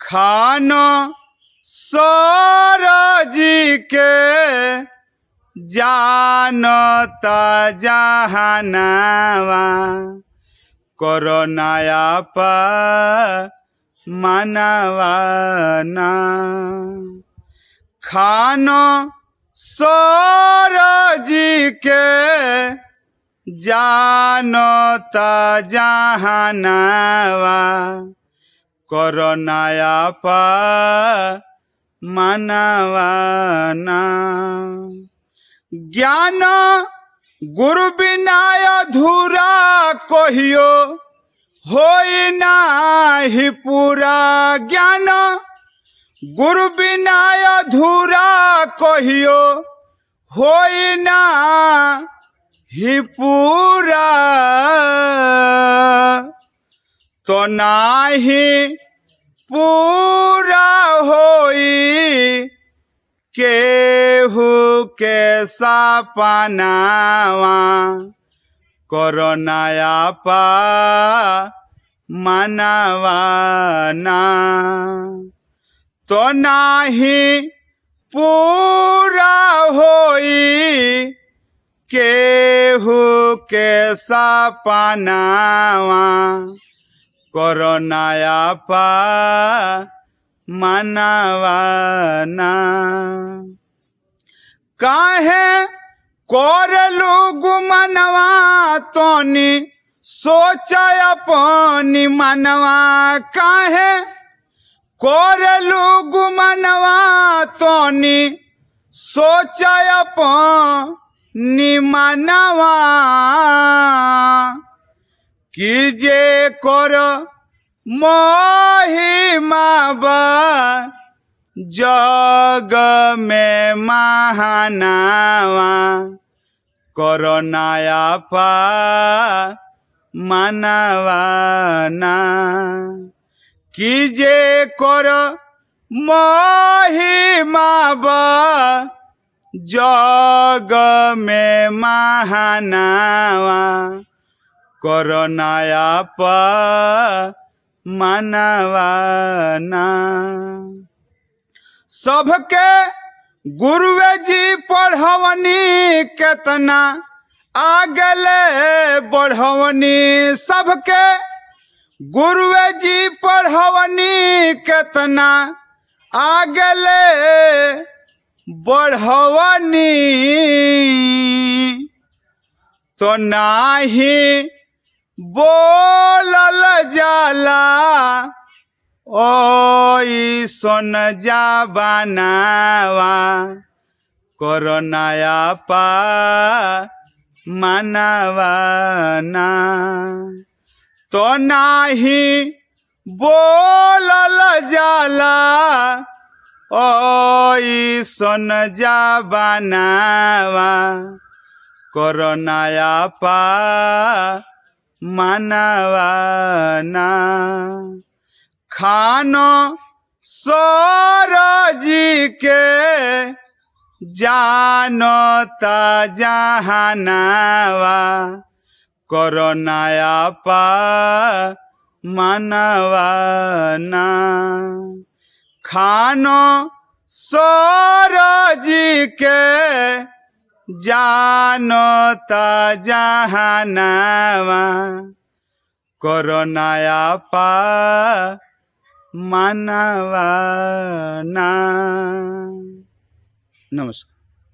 खानो सरजी के जानता जहानावा कोरोनाया पा मनवाना खानो सरजी के जानता जहानावा कोरोनाया पा मनवाना ज्ञान गुरु बिना अधूरा कहियो होई नाही पूरा ज्ञान गुरु बिना अधूरा कहियो होई नाही पूरा तो नाही पूरा होई केहू के सपनावा कोरोनाया पा मनवाना तो नाही पूरा होई केहू के सपनावा कोरोनाया पा मनवाना काहे कोरलू गुमनवा तोनी सोचा अपनी मनवा काहे कोरलू गुमनवा तोनी सोचा अपनी मनवा कीजे कर महिमा बा जग में महानावा कोरोनाया पा मनवाना कीजे कर महिमा बा जग में महानावा कोरोनाया पा मनवाना सबके गुरुवे जी पढ़वनी केतना आगले बढ़वनी सबके गुरुवे जी पढ़वनी केतना आगले बढ़वनी तो नाही बोलल जाला ओई सोन जा बनावा कोरोनाया पा मनवाना तो नाही बोलल जाला ओई सोन जा बनावा कोरोनाया पा मनवाना खानो सरजी के जानता जहानावा कोरोनाया पा मनवाना खानो सरजी के जानता जहानावा कोरोनाया पा मनवाना। नमस्कार।